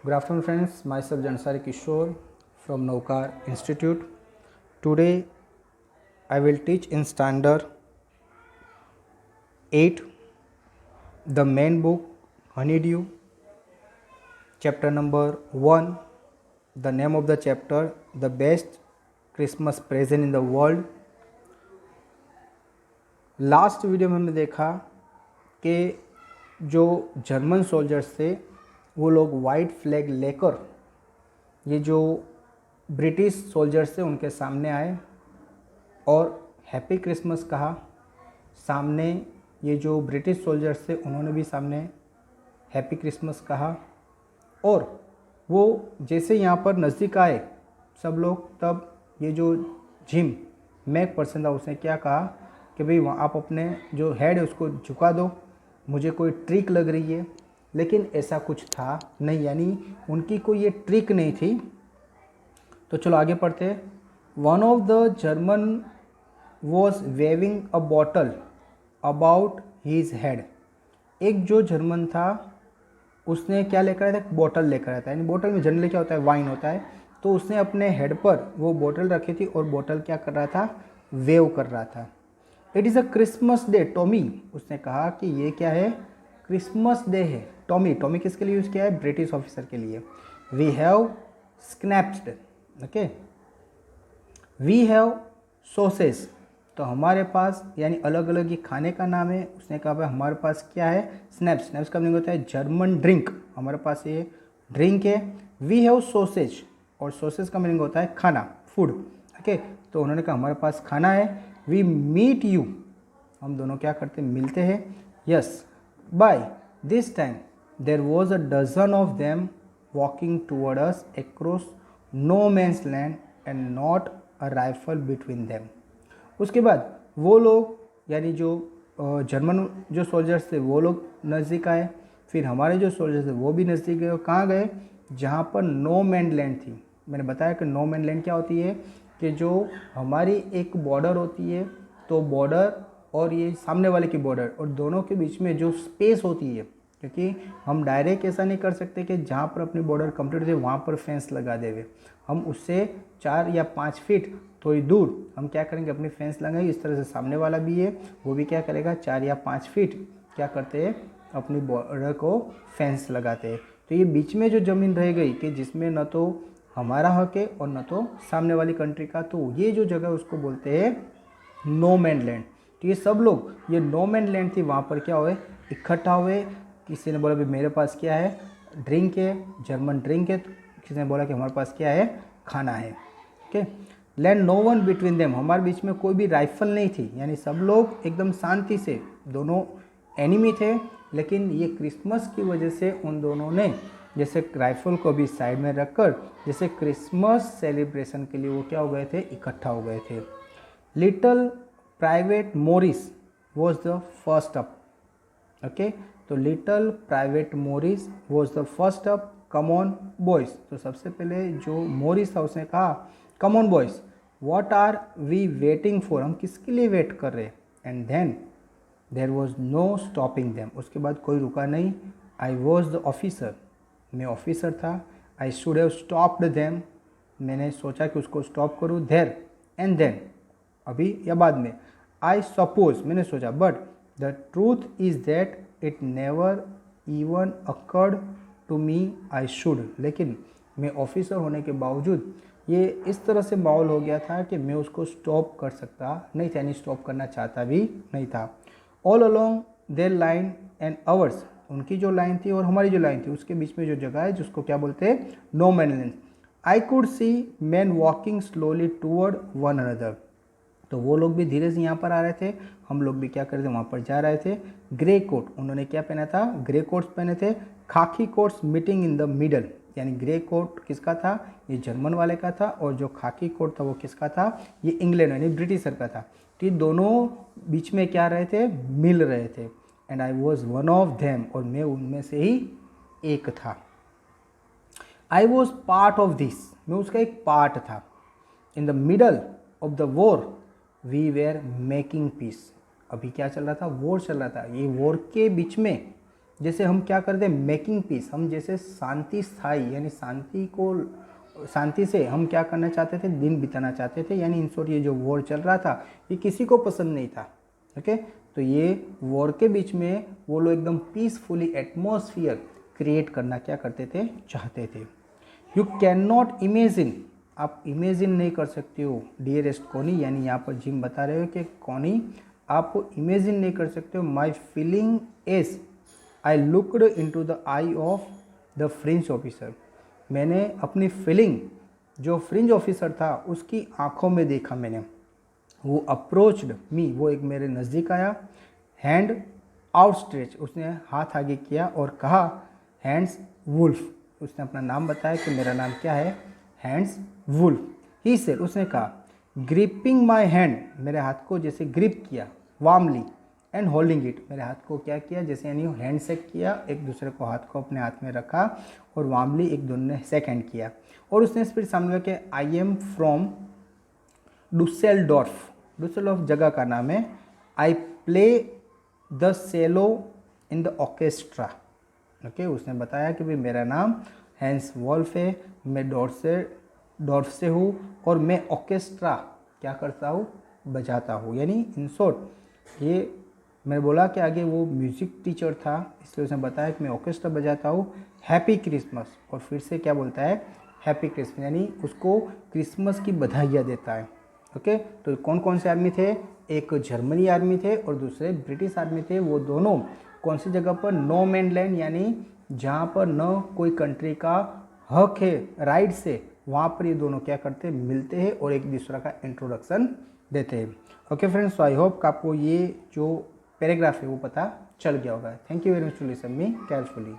Good afternoon, friends. Myself Jansari Kishore from Naukar Institute. Today, I will teach in Standard 8 the main book Honeydew, chapter number 1. The name of the chapter, The Best Christmas Present in the World. Last video में हमने देखा कि जो German soldiers थे वो लोग white flag लेकर ये जो ब्रिटिश सोल्जर्स थे उनके सामने आए और हैप्पी क्रिसमस कहा। सामने ये जो ब्रिटिश सोल्जर्स थे उन्होंने भी सामने हैप्पी क्रिसमस कहा। और वो जैसे यहाँ पर नज़दीक आए सब लोग, तब ये जो जिम मैक पर्सन था उसने क्या कहा कि भाई वहाँ आप अपने जो हेड है उसको झुका दो, मुझे कोई ट्रिक लग रही है। लेकिन ऐसा कुछ था नहीं, यानी उनकी कोई ये ट्रिक नहीं थी। तो चलो आगे पढ़ते हैं। One of the German was waving a bottle about his head. एक जो जर्मन था उसने क्या लेकर आया था, बॉटल लेकर आया था। यानी बॉटल में जनरली क्या होता है, वाइन होता है। तो उसने अपने हेड पर वो बॉटल रखी थी और बॉटल क्या कर रहा था, वेव कर रहा था। It is a Christmas day Tommy. उसने कहा कि ये क्या है, क्रिसमस डे है। टॉमी, टॉमी किसके लिए यूज़ किया है, ब्रिटिश ऑफिसर के लिए। We have schnapps, okay, we have sausage. तो हमारे पास यानी अलग अलग ये खाने का नाम है। उसने कहा भाई हमारे पास क्या है, स्नैप्स। स्नैप्स का मीनिंग होता है जर्मन ड्रिंक। हमारे पास ये ड्रिंक है। वी हैव सॉसेज, और सॉसेज का मीनिंग होता है खाना, फूड, ओके। तो उन्होंने कहा हमारे पास खाना है। वी मीट यू, हम दोनों क्या करते हैं, मिलते हैं। Yes, by this time there was a dozen of them walking toward us across no man's land and not a rifle between them. उसके बाद वो लोग यानी जो जर्मन जो सोल्जर्स थे वो लोग नज़दीक आए। फिर हमारे जो सोल्जर्स थे वो भी नज़दीक गए। और कहाँ गए, जहाँ पर नो मैन लैंड थी। मैंने बताया कि नो मैन लैंड क्या होती है कि जो हमारी एक बॉर्डर होती है, तो बॉर्डर और ये सामने वाले की बॉर्डर और दोनों के बीच में जो स्पेस होती है, क्योंकि हम डायरेक्ट ऐसा नहीं कर सकते कि जहाँ पर अपनी बॉर्डर कंप्लीट होती है वहाँ पर फेंस लगा देवे। हम उससे 4 या 5 फीट थोड़ी दूर हम क्या करेंगे, अपनी फेंस लगाएंगे। इस तरह से सामने वाला भी है वो भी क्या करेगा, 4 या 5 फीट क्या करते हैं, अपनी बॉर्डर को फेंस लगाते हैं। तो ये बीच में जो ज़मीन रह गई कि जिसमें न तो हमारा हक है और न तो सामने वाली कंट्री का, तो ये जो जगह उसको बोलते हैं नो मैन लैंड। तो ये सब लोग, ये नो मैन लैंड थी, वहाँ पर क्या हुए, इकट्ठा हुए। किसी ने बोला भी मेरे पास क्या है, ड्रिंक है, जर्मन ड्रिंक है। तो किसी ने बोला कि हमारे पास क्या है, खाना है, okay. Land no one between them, हमारे बीच में कोई भी राइफल नहीं थी। यानी सब लोग एकदम शांति से, दोनों एनिमी थे, लेकिन ये क्रिसमस की वजह से उन दोनों ने जैसे राइफल को भी साइड में रखकर जैसे क्रिसमस सेलिब्रेशन के लिए वो क्या हो गए थे, इकट्ठा हो गए थे। Little private Morris was the first up, okay. तो little private Morris was the first up, come on boys. तो सबसे पहले जो मोरिस था उसने कहा come on boys, what are we waiting for, हम किसके लिए वेट कर रहे हैं। And then there was no stopping them, उसके बाद कोई रुका नहीं। आई वॉज द ऑफिसर, मैं ऑफिसर था। I should have stopped them, मैंने सोचा कि उसको स्टॉप करूँ। देर एंड देन, अभी या बाद में। आई सपोज, मैंने सोचा। But the truth is that it never even occurred to me I should, लेकिन मैं ऑफिसर होने के बावजूद ये इस तरह से माहौल हो गया था कि मैं उसको स्टॉप कर सकता नहीं था, यानी स्टॉप करना चाहता भी नहीं था। All along their line and ours, उनकी जो लाइन थी और हमारी जो लाइन थी उसके बीच में जो जगह है जिसको क्या बोलते हैं, no man land. I could see man walking slowly toward one another, तो वो लोग भी धीरे से यहाँ पर आ रहे थे, हम लोग भी क्या कर रहे थे, वहाँ पर जा रहे थे। ग्रे कोट, उन्होंने क्या पहना था, ग्रे कोट्स पहने थे। खाकी quotes meeting in the middle, यानी ग्रे कोट किसका था, ये जर्मन वाले का था, और जो खाकी कोट था वो किसका था, ये इंग्लैंड यानी ब्रिटिशर का था। तो ये दोनों बीच में क्या रहे थे, मिल रहे थे। And I was one of them, और मैं उनमें से ही एक था। I was part of this, मैं उसका एक पार्ट था। In the middle of the war we were making peace, अभी क्या चल रहा था, वॉर चल रहा था। ये वॉर के बीच में जैसे हम क्या करते हैं, मेकिंग पीस, हम जैसे शांति स्थाई यानी शांति से हम क्या करना चाहते थे, दिन बिताना चाहते थे। यानी इन शॉर्ट ये जो वॉर चल रहा था ये किसी को पसंद नहीं था। ओके, तो ये वॉर के बीच में वो लोग एकदम पीसफुली एटमॉस्फियर क्रिएट करना क्या करते थे, चाहते थे। यू कैन नॉट इमेजिन, आप इमेजिन नहीं कर सकते हो डियरेस्ट कोनी, यानी यहाँ पर जिम बता रहे हो कि कोनी आप इमेजिन नहीं कर सकते हो। My feeling is I looked into the eye of the French officer, मैंने अपनी फीलिंग जो फ्रेंच ऑफिसर था उसकी आंखों में देखा मैंने। वो अप्रोच्ड मी, वो एक मेरे नज़दीक आया। हैंड आउटस्ट्रेच, उसने हाथ आगे किया और कहा हैंड्स वुल्फ, उसने अपना नाम बताया कि मेरा नाम क्या है, हैंड्स वुल्फ। ही सेड, उसने कहा ग्रिपिंग माई हैंड, मेरे हाथ को जैसे ग्रिप किया, वार्मली एंड होल्डिंग इट, मेरे हाथ को क्या किया, जैसे यानी हैंड शेक किया, एक दूसरे को हाथ को अपने हाथ में रखा और वार्मली एक दोनों ने शेक हैंड किया। और उसने फिर सामने के आई एम फ्रॉम डुसेलडॉर्फ, डुसेलडॉर्फ जगह का नाम है। I play the cello in the orchestra. Okay, उसने बताया कि भाई मेरा नाम हैंस वॉल्फ है, मैं डॉर्फ से हूँ और मैं ऑर्केस्ट्रा क्या करता हूँ, बजाता हूँ। यानी इन शॉर्ट ये मैंने बोला कि आगे वो म्यूज़िक टीचर था इसलिए उसने बताया कि मैं ऑर्केस्ट्रा बजाता हूँ। हैप्पी क्रिसमस, और फिर से क्या बोलता है, हैप्पी क्रिसमस, यानी उसको क्रिसमस की बधाइयाँ देता है। ओके, तो कौन कौन से आर्मी थे, एक जर्मनी आर्मी थे और दूसरे ब्रिटिश आर्मी थे। वो दोनों कौन सी जगह पर, नो मैन लैंड, यानी जहाँ पर न कोई कंट्री का हक है राइट से, वहाँ पर ये दोनों क्या करते हैं, मिलते हैं और एक दूसरे का इंट्रोडक्शन देते हैं। Okay friends, so I hope कि आपको ये जो पैराग्राफ है वो पता चल गया होगा। Thank you very much to listen me carefully.